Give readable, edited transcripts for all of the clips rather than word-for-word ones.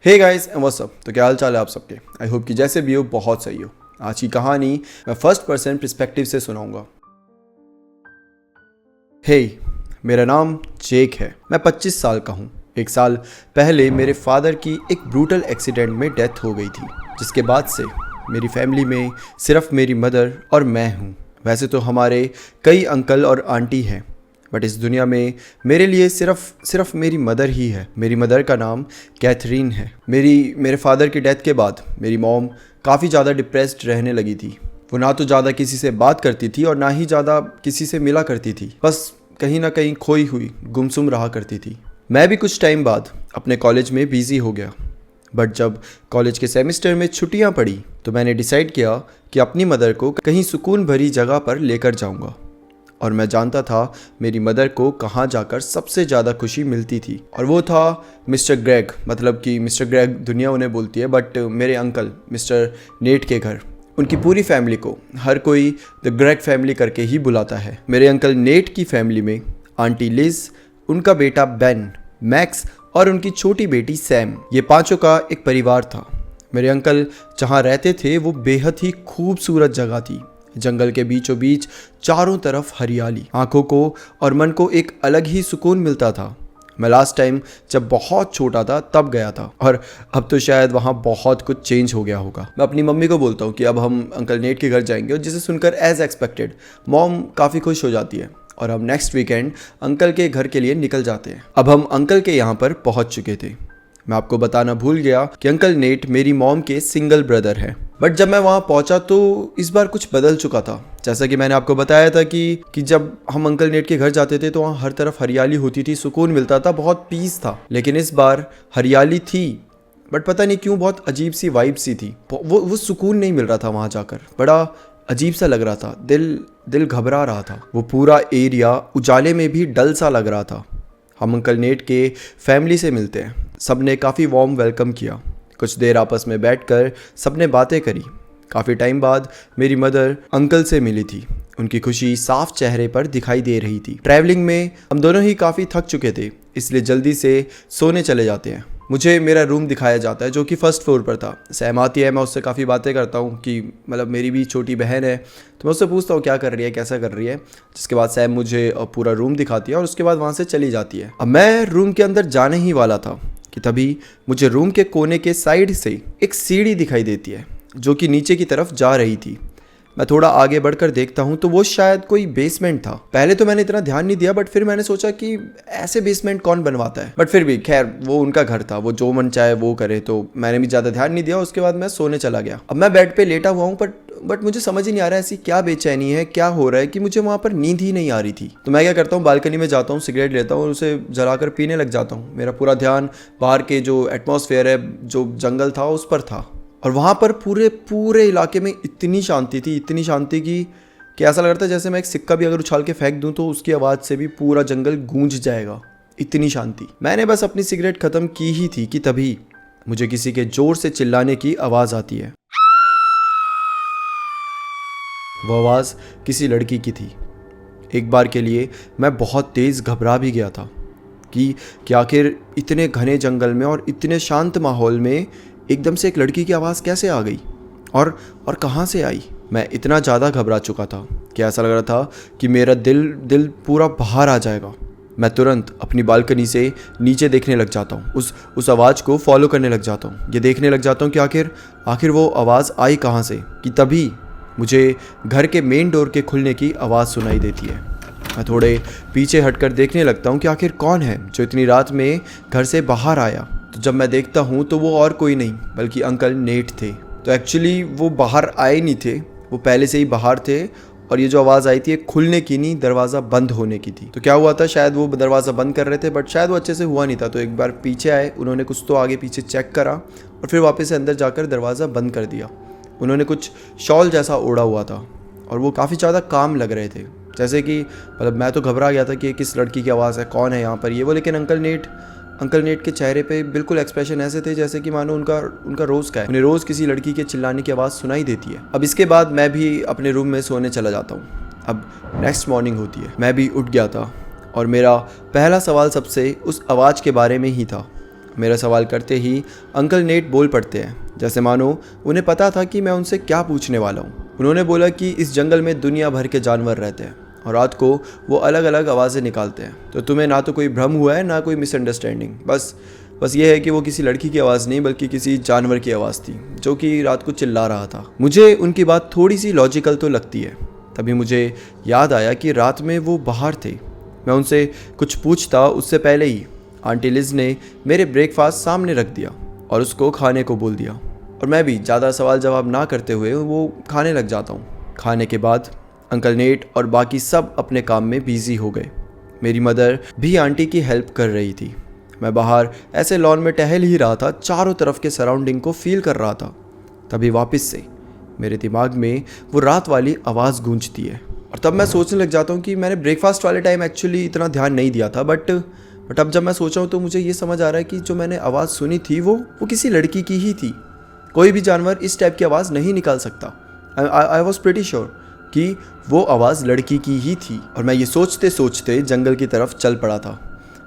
Hey guys and what's up. तो क्या हाल चाल है आप सबके। आई होप कि जैसे भी हो बहुत सही हो। आज की कहानी मैं फर्स्ट पर्सन पर्सपेक्टिव से सुनाऊंगा। हे मेरा नाम जेक है। मैं 25 साल का हूँ। एक साल पहले मेरे फादर की एक ब्रूटल एक्सीडेंट में डेथ हो गई थी, जिसके बाद से मेरी फैमिली में सिर्फ मेरी मदर और मैं हूँ। वैसे तो हमारे कई अंकल और आंटी हैं, बट इस दुनिया में मेरे लिए सिर्फ मेरी मदर ही है। मेरी मदर का नाम कैथरीन है। मेरे फादर की डेथ के बाद मेरी मॉम काफ़ी ज़्यादा डिप्रेस्ड रहने लगी थी। वो ना तो ज़्यादा किसी से बात करती थी और ना ही ज़्यादा किसी से मिला करती थी। बस कहीं ना कहीं खोई हुई गुमसुम रहा करती थी। मैं भी कुछ टाइम बाद अपने कॉलेज में बिजी हो गया, बट जब कॉलेज के सेमेस्टर में छुट्टियां पड़ी तो मैंने डिसाइड किया कि अपनी मदर को कहीं सुकून भरी जगह पर लेकर जाऊंगा। और मैं जानता था मेरी मदर को कहाँ जाकर सबसे ज़्यादा खुशी मिलती थी, और वो था मिस्टर ग्रेग। मतलब कि मिस्टर ग्रेग दुनिया उन्हें बोलती है, बट मेरे अंकल मिस्टर नेट के घर। उनकी पूरी फैमिली को हर कोई द ग्रेग फैमिली करके ही बुलाता है। मेरे अंकल नेट की फैमिली में आंटी लिज, उनका बेटा बेन, मैक्स और उनकी छोटी बेटी सैम, ये पांचों का एक परिवार था। मेरे अंकल जहाँ रहते थे वो बेहद ही खूबसूरत जगह थी। जंगल के बीचों बीच चारों तरफ हरियाली, आंखों को और मन को एक अलग ही सुकून मिलता था। मैं लास्ट टाइम जब बहुत छोटा था तब गया था, और अब तो शायद वहाँ बहुत कुछ चेंज हो गया होगा। मैं अपनी मम्मी को बोलता हूँ कि अब हम अंकल नेट के घर जाएंगे, और जिसे सुनकर एज एक्सपेक्टेड मॉम काफ़ी खुश हो जाती है, और हम नेक्स्ट वीकेंड अंकल के घर के लिए निकल जाते हैं। अब हम अंकल के यहाँ पर पहुँच चुके थे। मैं आपको बताना भूल गया कि अंकल नेट मेरी मॉम के सिंगल ब्रदर हैं। बट जब मैं वहाँ पहुँचा तो इस बार कुछ बदल चुका था। जैसा कि मैंने आपको बताया था कि जब हम अंकल नेट के घर जाते थे तो वहाँ हर तरफ हरियाली होती थी, सुकून मिलता था, बहुत पीस था। लेकिन इस बार हरियाली थी, बट पता नहीं क्यों बहुत अजीब सी वाइब सी थी। वो सुकून नहीं मिल रहा था। वहाँ जाकर बड़ा अजीब सा लग रहा था। दिल घबरा रहा था। वो पूरा एरिया उजाले में भी डल सा लग रहा था। हम अंकल नेट के फैमिली से मिलते हैं। सब ने काफ़ी वार्म वेलकम किया। कुछ देर आपस में बैठकर सब ने बातें करी। काफ़ी टाइम बाद मेरी मदर अंकल से मिली थी। उनकी खुशी साफ चेहरे पर दिखाई दे रही थी। ट्रैवलिंग में हम दोनों ही काफ़ी थक चुके थे, इसलिए जल्दी से सोने चले जाते हैं। मुझे मेरा रूम दिखाया जाता है जो कि फर्स्ट फ्लोर पर था। सैम आती है, मैं उससे काफ़ी बातें करता हूँ कि मतलब मेरी भी छोटी बहन है, तो मैं उससे पूछता हूँ क्या कर रही है, कैसा कर रही है। जिसके बाद सैम मुझे पूरा रूम दिखाती है और उसके बाद वहाँ से चली जाती है। अब मैं रूम के अंदर जाने ही वाला था कि तभी मुझे रूम के कोने के साइड से एक सीढ़ी दिखाई देती है जो कि नीचे की तरफ जा रही थी। मैं थोड़ा आगे बढ़कर देखता हूँ तो वो शायद कोई बेसमेंट था। पहले तो मैंने इतना ध्यान नहीं दिया, बट फिर मैंने सोचा कि ऐसे बेसमेंट कौन बनवाता है। बट फिर भी खैर वो उनका घर था, वो जो मन चाहे वो करे, तो मैंने भी ज़्यादा ध्यान नहीं दिया। उसके बाद मैं सोने चला गया। अब मैं बेड पे लेटा हुआ हूँ, बट मुझे समझ ही नहीं आ रहा है ऐसी क्या बेचैनी है, क्या हो रहा है कि मुझे वहाँ पर नींद ही नहीं आ रही थी। तो मैं क्या करता हूँ, बालकनी में जाता हूँ, सिगरेट लेता हूँ और उसे जलाकर पीने लग जाता हूँ। मेरा पूरा ध्यान बाहर के जो एटमॉस्फेयर है, जो जंगल था, उस पर था। और वहाँ पर पूरे इलाके में इतनी शांति थी, इतनी शांति कि ऐसा लग रहा था जैसे मैं एक सिक्का भी अगर उछाल के फेंक दूँ तो उसकी आवाज़ से भी पूरा जंगल गूंज जाएगा। इतनी शांति। मैंने बस अपनी सिगरेट ख़त्म की ही थी कि तभी मुझे किसी के ज़ोर से चिल्लाने की आवाज़ आती है। वो आवाज़ किसी लड़की की थी। एक बार के लिए मैं बहुत तेज़ घबरा भी गया था कि आखिर इतने घने जंगल में और इतने शांत माहौल में एकदम से एक लड़की की आवाज़ कैसे आ गई और कहाँ से आई। मैं इतना ज़्यादा घबरा चुका था कि ऐसा लग रहा था कि मेरा दिल पूरा बाहर आ जाएगा। मैं तुरंत अपनी बालकनी से नीचे देखने लग जाता हूँ, उस आवाज़ को फॉलो करने लग जाता हूँ। ये देखने लग जाता हूँ कि आखिर वो आवाज़ आई कहाँ से, कि तभी मुझे घर के मेन डोर के खुलने की आवाज़ सुनाई देती है। मैं थोड़े पीछे हटकर देखने लगता हूँ कि आखिर कौन है जो इतनी रात में घर से बाहर आया। तो जब मैं देखता हूँ तो वो और कोई नहीं बल्कि अंकल नेट थे। तो एक्चुअली वो बाहर आए नहीं थे, वो पहले से ही बाहर थे, और ये जो आवाज़ आई थी खुलने की नहीं, दरवाज़ा बंद होने की थी। तो क्या हुआ था, शायद वो दरवाज़ा बंद कर रहे थे, बट शायद वो अच्छे से हुआ नहीं था। तो एक बार पीछे आए, उन्होंने कुछ तो आगे पीछे चेक करा और फिर वापस से अंदर जाकर दरवाज़ा बंद कर दिया। उन्होंने कुछ शॉल जैसा ओढ़ा हुआ था और वो काफ़ी ज़्यादा काम लग रहे थे। जैसे कि मतलब मैं तो घबरा गया था कि किस लड़की की आवाज़ है, कौन है यहाँ पर ये वो। लेकिन अंकल नेट के चेहरे पे बिल्कुल एक्सप्रेशन ऐसे थे जैसे कि मानो उनका रोज़ का है, उन्हें रोज़ किसी लड़की के चिल्लाने की आवाज़ सुनाई देती है। अब इसके बाद मैं भी अपने रूम में सोने चला जाता हूँ। अब नेक्स्ट मॉर्निंग होती है। मैं भी उठ गया था और मेरा पहला सवाल सबसे उस आवाज़ के बारे में ही था। मेरा सवाल करते ही अंकल नेट बोल पड़ते हैं, जैसे मानो उन्हें पता था कि मैं उनसे क्या पूछने वाला हूँ। उन्होंने बोला कि इस जंगल में दुनिया भर के जानवर रहते हैं और रात को वो अलग अलग आवाज़ें निकालते हैं, तो तुम्हें ना तो कोई भ्रम हुआ है ना कोई मिसअंडरस्टैंडिंग। बस ये है कि वो किसी लड़की की आवाज़ नहीं बल्कि किसी जानवर की आवाज़ थी जो कि रात को चिल्ला रहा था। मुझे उनकी बात थोड़ी सी लॉजिकल तो लगती है। तभी मुझे याद आया कि रात में वो बाहर थे। मैं उनसे कुछ पूछता उससे पहले ही आंटी लिज ने मेरे ब्रेकफास्ट सामने रख दिया और उसको खाने को बोल दिया, और मैं भी ज़्यादा सवाल जवाब ना करते हुए वो खाने लग जाता हूँ। खाने के बाद अंकल नेट और बाकी सब अपने काम में बिजी हो गए। मेरी मदर भी आंटी की हेल्प कर रही थी। मैं बाहर ऐसे लॉन में टहल ही रहा था, चारों तरफ के सराउंडिंग को फील कर रहा था। तभी वापस से मेरे दिमाग में वो रात वाली आवाज़ गूंजती है, और तब मैं सोचने लग जाता हूँ कि मैंने ब्रेकफास्ट वाले टाइम एक्चुअली इतना ध्यान नहीं दिया था, बट अब जब मैं सोचा हूँ तो मुझे ये समझ आ रहा है कि जो मैंने आवाज़ सुनी थी वो किसी लड़की की ही थी। कोई भी जानवर इस टाइप की आवाज़ नहीं निकाल सकता। आई वॉज प्रीटी श्योर कि वो आवाज़ लड़की की ही थी, और मैं ये सोचते सोचते जंगल की तरफ चल पड़ा था।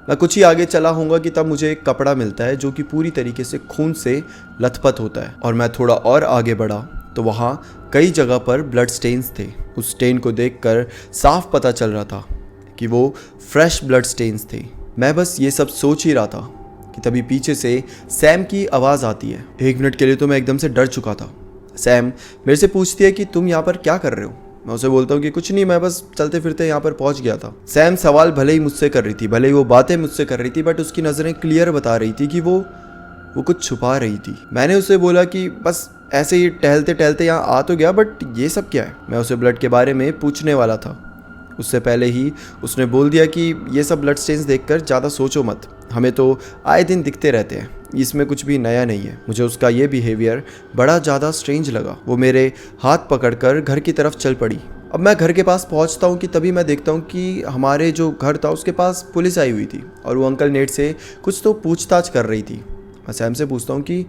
मैं कुछ ही आगे चला होऊंगा कि तब मुझे एक कपड़ा मिलता है जो कि पूरी तरीके से खून से लथपथ होता है, और मैं थोड़ा और आगे बढ़ा तो वहाँ कई जगह पर ब्लड स्टेन्स थे। उस स्टेन को देखकर साफ पता चल रहा था कि वो फ्रेश ब्लड स्टेन्स थे। मैं बस ये सब सोच ही रहा था कि तभी पीछे से सैम की आवाज़ आती है। 1 मिनट के लिए तो मैं एकदम से डर चुका था। सैम मेरे से पूछती है कि तुम यहाँ पर क्या कर रहे हो। मैं उसे बोलता हूँ कि कुछ नहीं, मैं बस चलते फिरते यहाँ पर पहुँच गया था। सैम सवाल भले ही मुझसे कर रही थी, भले ही वो बातें मुझसे कर रही थी, बट उसकी नज़रें क्लियर बता रही थी कि वो कुछ छुपा रही थी। मैंने उसे बोला कि बस ऐसे ही टहलते टहलते यहाँ आ तो गया, बट ये सब क्या है। मैं उसे ब्लड के बारे में पूछने वाला था, उससे पहले ही उसने बोल दिया कि ये सब ब्लड स्टेन्स देखकर ज़्यादा सोचो मत, हमें तो आए दिन दिखते रहते हैं, इसमें कुछ भी नया नहीं है। मुझे उसका ये बिहेवियर बड़ा ज़्यादा स्ट्रेंज लगा। वो मेरे हाथ पकड़कर घर की तरफ चल पड़ी। अब मैं घर के पास पहुंचता हूं कि तभी मैं देखता हूं कि हमारे जो घर था उसके पास पुलिस आई हुई थी, और वो अंकल नेट से कुछ तो पूछताछ कर रही थी। मैं सैम से पूछता हूँ कि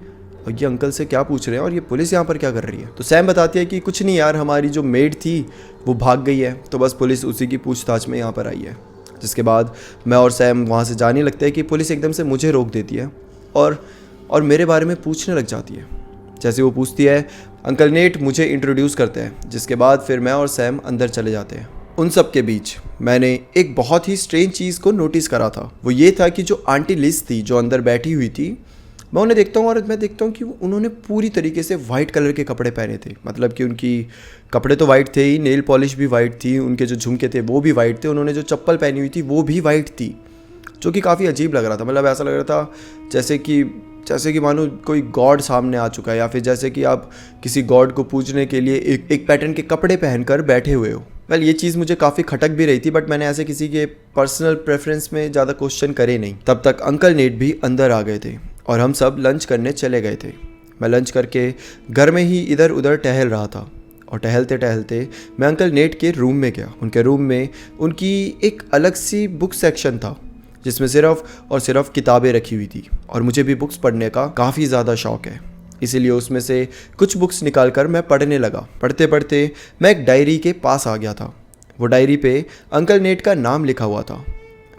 ये अंकल से क्या पूछ रहे हैं और ये पुलिस यहाँ पर क्या कर रही है। तो सैम बताती है कि कुछ नहीं यार, हमारी जो मेड थी वो भाग गई है, तो बस पुलिस उसी की पूछताछ में यहाँ पर आई है। जिसके बाद मैं और सैम वहाँ से जाने लगते हैं कि पुलिस एकदम से मुझे रोक देती है और मेरे बारे में पूछने लग जाती है। जैसे वो पूछती है, अंकल नेट मुझे इंट्रोड्यूस करते हैं, जिसके बाद फिर मैं और सैम अंदर चले जाते हैं। उन सब के बीच मैंने एक बहुत ही स्ट्रेंज चीज़ को नोटिस करा था। वो ये था कि जो आंटी लिज थी जो अंदर बैठी हुई थी, मैं उन्हें देखता हूँ और मैं देखता हूँ कि उन्होंने पूरी तरीके से वाइट कलर के कपड़े पहने थे। मतलब कि उनकी कपड़े तो वाइट थे ही, नेल पॉलिश भी वाइट थी, उनके जो झुमके थे वो भी वाइट थे, उन्होंने जो चप्पल पहनी हुई थी वो भी वाइट थी, जो कि काफ़ी अजीब लग रहा था। मतलब ऐसा लग रहा था जैसे कि मानो कोई गॉड सामने आ चुका है, या फिर जैसे कि आप किसी गॉड को पूजने के लिए एक पैटर्न के कपड़े पहनकर बैठे हुए हो। वेल ये चीज़ मुझे काफ़ी खटक भी रही थी, बट मैंने ऐसे किसी के पर्सनल प्रेफरेंस में ज़्यादा क्वेश्चन करे नहीं। तब तक अंकल नेट भी अंदर आ गए थे और हम सब लंच करने चले गए थे। मैं लंच करके घर में ही इधर उधर टहल रहा था, और टहलते टहलते मैं अंकल नेट के रूम में गया। उनके रूम में उनकी एक अलग सी बुक सेक्शन था जिसमें सिर्फ और सिर्फ किताबें रखी हुई थी, और मुझे भी बुक्स पढ़ने का काफ़ी ज़्यादा शौक़ है, इसीलिए उसमें से कुछ बुक्स निकालकर मैं पढ़ने लगा। पढ़ते पढ़ते मैं एक डायरी के पास आ गया था। वो डायरी पे अंकल नेट का नाम लिखा हुआ था।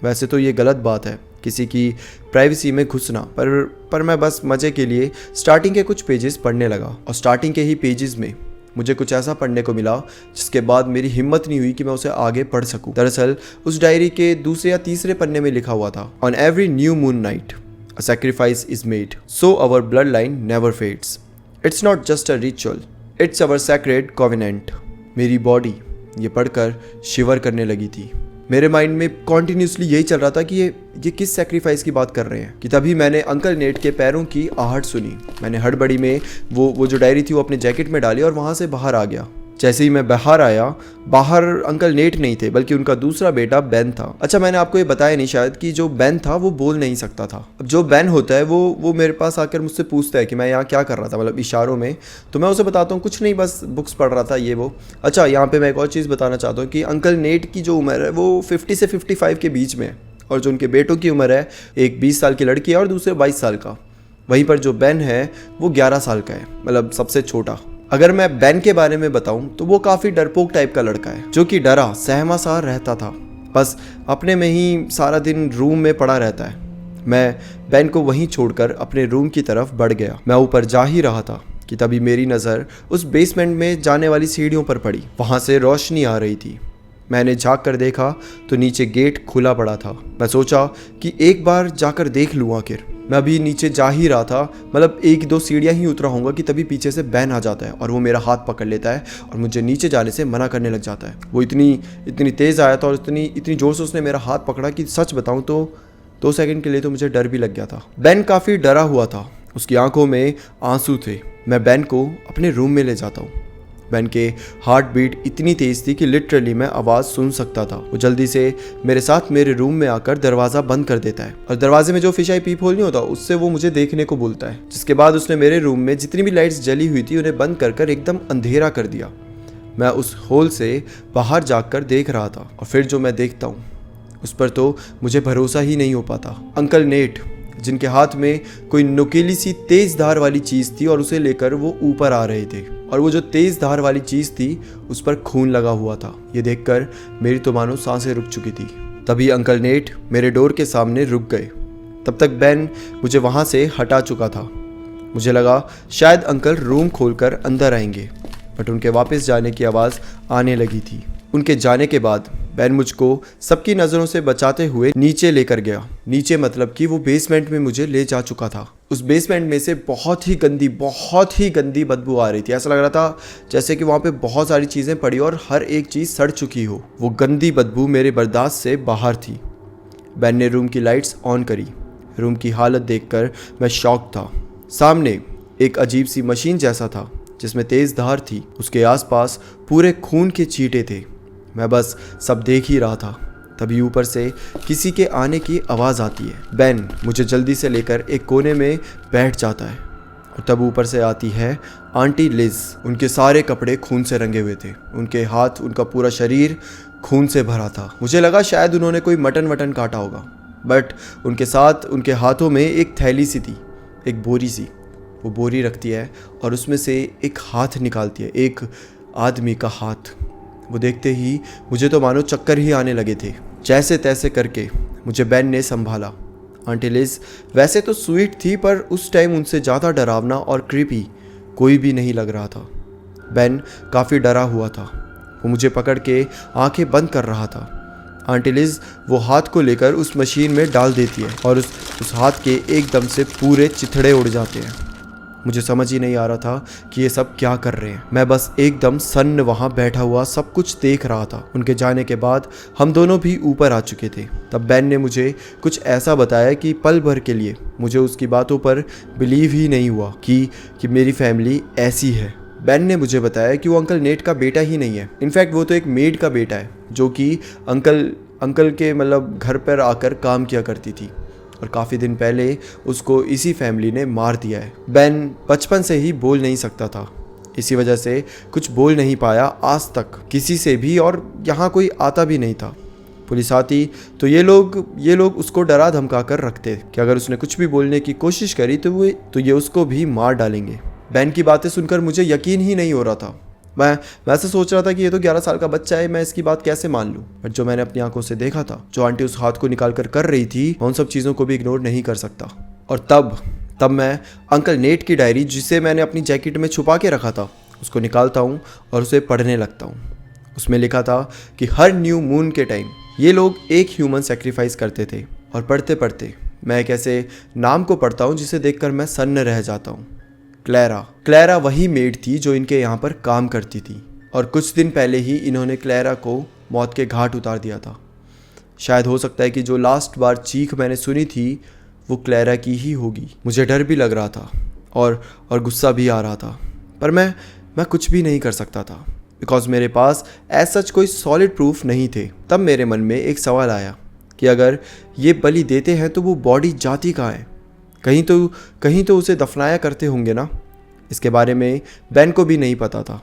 वैसे तो ये गलत बात है किसी की प्राइवेसी में घुसना, पर मैं बस मज़े के लिए स्टार्टिंग के कुछ पेजेस पढ़ने लगा, और स्टार्टिंग के ही पेजेस में मुझे कुछ ऐसा पढ़ने को मिला जिसके बाद मेरी हिम्मत नहीं हुई कि मैं उसे आगे पढ़ सकूं। दरअसल उस डायरी के दूसरे या तीसरे पन्ने में लिखा हुआ था, on every new moon night a sacrifice is made so our blood line never fades. It's not just a ritual, it's our sacred covenant. मेरी बॉडी ये पढ़कर शिवर करने लगी थी। मेरे माइंड में कॉन्टिन्यूसली यही चल रहा था कि ये किस सैक्रिफाइस की बात कर रहे हैं, कि तभी मैंने अंकल नेट के पैरों की आहट सुनी। मैंने हड़बड़ी में वो जो डायरी थी वो अपने जैकेट में डाली और वहाँ से बाहर आ गया। जैसे ही मैं बाहर आया, बाहर अंकल नेट नहीं थे बल्कि उनका दूसरा बेटा बेन था। अच्छा, मैंने आपको ये बताया नहीं शायद कि जो बेन था वो बोल नहीं सकता था। अब जो बेन होता है वो मेरे पास आकर मुझसे पूछता है कि मैं यहाँ क्या कर रहा था, मतलब इशारों में। तो मैं उसे बताता हूँ कुछ नहीं, बस बुक्स पढ़ रहा था ये वो। अच्छा, यहाँ पे मैं एक और चीज़ बताना चाहता हूँ कि अंकल नेट की जो उम्र है वो 50 से 55 के बीच में है, और जो उनके बेटों की उम्र है, एक 20 साल की लड़की है और दूसरे 22 साल का। वहीं पर जो बेन है वो 11 साल का है, मतलब सबसे छोटा। अगर मैं बेन के बारे में बताऊं तो वो काफ़ी डरपोक टाइप का लड़का है, जो कि डरा सहमा सा रहता था, बस अपने में ही सारा दिन रूम में पड़ा रहता है। मैं बेन को वहीं छोड़कर अपने रूम की तरफ बढ़ गया। मैं ऊपर जा ही रहा था कि तभी मेरी नज़र उस बेसमेंट में जाने वाली सीढ़ियों पर पड़ी। वहाँ से रोशनी आ रही थी। मैंने झांक कर देखा तो नीचे गेट खुला पड़ा था। मैं सोचा कि एक बार जाकर देख लूँ आखिर। मैं अभी नीचे जा ही रहा था, मतलब 1-2 सीढ़ियाँ ही उतरा होऊंगा कि तभी पीछे से बैन आ जाता है और वो मेरा हाथ पकड़ लेता है और मुझे नीचे जाने से मना करने लग जाता है। वो इतनी तेज़ आया था और इतनी ज़ोर से उसने मेरा हाथ पकड़ा कि सच बताऊँ तो 2 सेकंड के लिए तो मुझे डर भी लग गया था। बैन काफ़ी डरा हुआ था, उसकी आंखों में आंसू थे। मैं बैन को अपने रूम में ले जाता हूँ। बैन के हार्ट बीट इतनी तेज़ थी कि लिटरली मैं आवाज़ सुन सकता था। वो जल्दी से मेरे साथ मेरे रूम में आकर दरवाज़ा बंद कर देता है और दरवाजे में जो फिश आई पीप होल नहीं होता उससे वो मुझे देखने को बोलता है। जिसके बाद उसने मेरे रूम में जितनी भी लाइट्स जली हुई थी उन्हें बंद कर एकदम अंधेरा कर दिया। मैं उस होल से बाहर जाकर देख रहा था और फिर जो मैं देखता हूँ उस पर तो मुझे भरोसा ही नहीं हो पाता। अंकल नेट, जिनके हाथ में कोई नुकीली सी तेज धार वाली चीज़ थी और उसे लेकर वो ऊपर आ रहे थे और वो जो तेज धार वाली चीज़ थी उस पर खून लगा हुआ था। ये देखकर मेरी तो मानो सांसें रुक चुकी थी। तभी अंकल नेट मेरे डोर के सामने रुक गए। तब तक बैन मुझे वहाँ से हटा चुका था। मुझे लगा शायद अंकल रूम खोलकर अंदर आएंगे, बट उनके वापस जाने की आवाज़ आने लगी थी। उनके जाने के बाद बैन मुझको सबकी नज़रों से बचाते हुए नीचे लेकर गया। नीचे मतलब कि वो बेसमेंट में मुझे ले जा चुका था। उस बेसमेंट में से बहुत ही गंदी बदबू आ रही थी। ऐसा लग रहा था जैसे कि वहाँ पे बहुत सारी चीज़ें पड़ी और हर एक चीज़ सड़ चुकी हो। वो गंदी बदबू मेरे बर्दाश्त से बाहर थी। बैन ने रूम की लाइट्स ऑन करी। रूम की हालत देखकर मैं शॉक था। सामने एक अजीब सी मशीन जैसा था जिसमें तेज़ धार थी। उसके आसपास पूरे खून के छींटे थे। मैं बस सब देख ही रहा था। तभी ऊपर से किसी के आने की आवाज़ आती है। बैन मुझे जल्दी से लेकर एक कोने में बैठ जाता है और तब ऊपर से आती है आंटी लिज। उनके सारे कपड़े खून से रंगे हुए थे। उनके हाथ, उनका पूरा शरीर खून से भरा था। मुझे लगा शायद उन्होंने कोई मटन काटा होगा, बट उनके साथ उनके हाथों में एक थैली सी थी, एक बोरी सी। वो बोरी रखती है और उसमें से एक हाथ निकालती है, एक आदमी का हाथ। वो देखते ही मुझे तो मानो चक्कर ही आने लगे थे। जैसे तैसे करके मुझे बैन ने संभाला। आंटी लिज वैसे तो स्वीट थी, पर उस टाइम उनसे ज़्यादा डरावना और क्रीपी कोई भी नहीं लग रहा था। बैन काफ़ी डरा हुआ था। वो मुझे पकड़ के आंखें बंद कर रहा था। आंटी लिज वो हाथ को लेकर उस मशीन में डाल देती है और उस हाथ के एकदम से पूरे चिथड़े उड़ जाते हैं। मुझे समझ ही नहीं आ रहा था कि ये सब क्या कर रहे हैं। मैं बस एकदम सन्न वहाँ बैठा हुआ सब कुछ देख रहा था। उनके जाने के बाद हम दोनों भी ऊपर आ चुके थे। तब बैन ने मुझे कुछ ऐसा बताया कि पल भर के लिए मुझे उसकी बातों पर बिलीव ही नहीं हुआ कि मेरी फैमिली ऐसी है। बैन ने मुझे बताया कि वो अंकल नेट का बेटा ही नहीं है। इनफैक्ट वो तो एक मेड का बेटा है जो कि अंकल के मतलब घर पर आकर काम किया करती थी और काफ़ी दिन पहले उसको इसी फैमिली ने मार दिया है। बैन बचपन से ही बोल नहीं सकता था, इसी वजह से कुछ बोल नहीं पाया आज तक किसी से भी, और यहाँ कोई आता भी नहीं था। पुलिस आती तो ये लोग उसको डरा धमका कर रखते कि अगर उसने कुछ भी बोलने की कोशिश करी तो ये उसको भी मार डालेंगे। बैन की बातें सुनकर मुझे यकीन ही नहीं हो रहा था। मैं वैसे सोच रहा था कि ये तो 11 साल का बच्चा है, मैं इसकी बात कैसे मान लूं। बट जो मैंने अपनी आंखों से देखा था, जो आंटी उस हाथ को निकाल कर रही थी, मैं उन सब चीज़ों को भी इग्नोर नहीं कर सकता। और तब मैं अंकल नेट की डायरी, जिसे मैंने अपनी जैकेट में छुपा के रखा था, उसको निकालता हूँ और उसे पढ़ने लगता हूँ। उसमें लिखा था कि हर न्यू मून के टाइम ये लोग एक ह्यूमन सेक्रीफाइस करते थे। और पढ़ते पढ़ते मैं एक ऐसे नाम को पढ़ता हूँ जिसे देखकर मैं सन्न रह जाता हूँ। क्लैरा वही मेड थी जो इनके यहाँ पर काम करती थी, और कुछ दिन पहले ही इन्होंने क्लैरा को मौत के घाट उतार दिया था। शायद हो सकता है कि जो लास्ट बार चीख मैंने सुनी थी वो क्लैरा की ही होगी। मुझे डर भी लग रहा था और गुस्सा भी आ रहा था, पर मैं कुछ भी नहीं कर सकता था बिकॉज मेरे पास एज सच कोई सॉलिड प्रूफ नहीं थे। तब मेरे मन में एक सवाल आया कि अगर ये बलि देते हैं तो वो बॉडी जाती कहाँ है? कहीं तो उसे दफनाया करते होंगे ना। इसके बारे में बैन को भी नहीं पता था,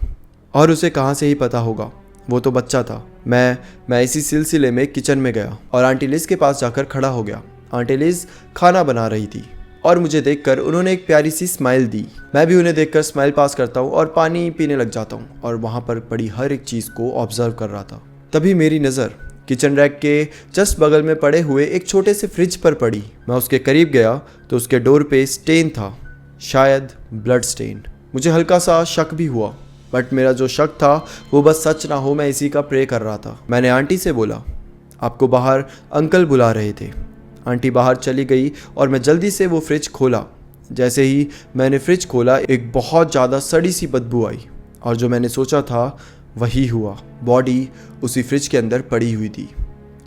और उसे कहाँ से ही पता होगा, वो तो बच्चा था। मैं इसी सिलसिले में किचन में गया और आंटी लिज के पास जाकर खड़ा हो गया। आंटी लिज खाना बना रही थी और मुझे देखकर उन्होंने एक प्यारी सी स्माइल दी। मैं भी उन्हें देखकर स्माइल पास करता हूँ और पानी पीने लग जाता हूँ और वहाँ पर पड़ी हर एक चीज़ को ऑब्जर्व कर रहा था। तभी मेरी नज़र किचन रैक के जस्ट बगल में पड़े हुए एक छोटे से फ्रिज पर पड़ी। मैं उसके करीब गया तो उसके डोर पे स्टेन था, शायद ब्लड स्टेन। मुझे हल्का सा शक भी हुआ, बट मेरा जो शक था वो बस सच ना हो, मैं इसी का प्रे कर रहा था। मैंने आंटी से बोला, आपको बाहर अंकल बुला रहे थे। आंटी बाहर चली गई और मैं जल्दी से वो फ्रिज खोला। जैसे ही मैंने फ्रिज खोला एक बहुत ज़्यादा सड़ी सी बदबू आई और जो मैंने सोचा था वही हुआ। बॉडी उसी फ्रिज के अंदर पड़ी हुई थी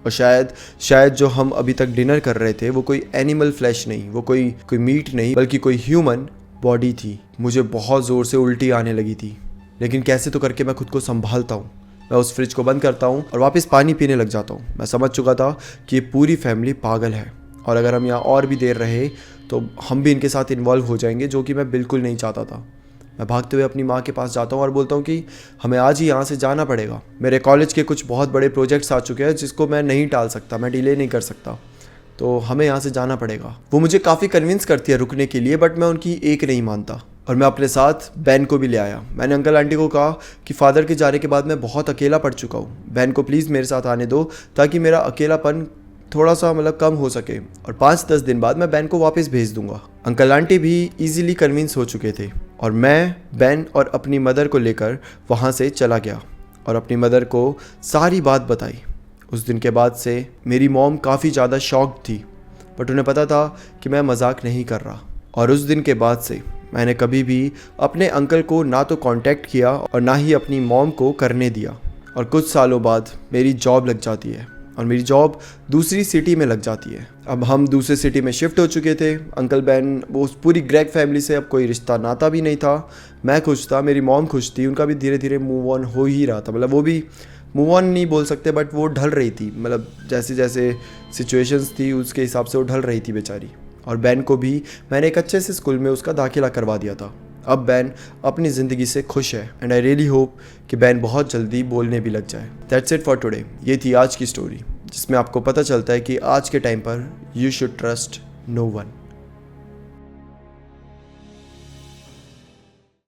और शायद जो हम अभी तक डिनर कर रहे थे वो कोई एनिमल फ्लैश नहीं, वो कोई मीट नहीं, बल्कि कोई ह्यूमन बॉडी थी। मुझे बहुत ज़ोर से उल्टी आने लगी थी, लेकिन कैसे तो करके मैं खुद को संभालता हूँ। मैं उस फ्रिज को बंद करता हूँ और वापस पानी पीने लग जाता हूँ। मैं समझ चुका था कि ये पूरी फैमिली पागल है और अगर हम यहाँ और भी देर रहे तो हम भी इनके साथ इन्वॉल्व हो जाएंगे, जो कि मैं बिल्कुल नहीं चाहता था। मैं भागते हुए अपनी माँ के पास जाता हूँ और बोलता हूँ कि हमें आज ही यहाँ से जाना पड़ेगा। मेरे कॉलेज के कुछ बहुत बड़े प्रोजेक्ट्स आ चुके हैं जिसको मैं नहीं टाल सकता, मैं डिले नहीं कर सकता, तो हमें यहाँ से जाना पड़ेगा। वो मुझे काफ़ी कन्विंस करती है रुकने के लिए, बट मैं उनकी एक नहीं मानता और मैं अपने साथ बैन को भी ले आया। मैंने अंकल आंटी को कहा कि फादर के जाने के बाद मैं बहुत अकेला पड़ चुका हूँ, बैन को प्लीज़ मेरे साथ आने दो ताकि मेरा अकेलापन थोड़ा सा कम हो सके और 5-10 दिन बाद मैं बैन को वापस भेज दूंगा। अंकल आंटी भी इजीली कन्विंस हो चुके थे और मैं, बैन और अपनी मदर को लेकर वहाँ से चला गया और अपनी मदर को सारी बात बताई। उस दिन के बाद से मेरी मॉम काफ़ी ज़्यादा शॉक्ड थी, बट उन्हें पता था कि मैं मजाक नहीं कर रहा। और उस दिन के बाद से मैंने कभी भी अपने अंकल को ना तो कांटेक्ट किया और ना ही अपनी मॉम को करने दिया। और कुछ सालों बाद मेरी जॉब लग जाती है और मेरी जॉब दूसरी सिटी में लग जाती है। अब हम दूसरे सिटी में शिफ्ट हो चुके थे। अंकल बैन, वो उस पूरी ग्रेग फैमिली से अब कोई रिश्ता नाता भी नहीं था। मैं खुश था, मेरी मॉम खुश थी, उनका भी धीरे धीरे मूव ऑन हो ही रहा था। वो भी मूव ऑन नहीं बोल सकते, बट वो ढल रही थी, जैसे जैसे सिचुएशंस थी उसके हिसाब से वो ढल रही थी बेचारी। और बैन को भी मैंने एक अच्छे से स्कूल में उसका दाखिला करवा दिया था। अब बैन अपनी ज़िंदगी से खुश है एंड आई रियली होप कि बैन बहुत जल्दी बोलने भी लग जाए। That's it for today. ये थी आज की स्टोरी जिसमें आपको पता चलता है कि आज के टाइम पर you should trust no one.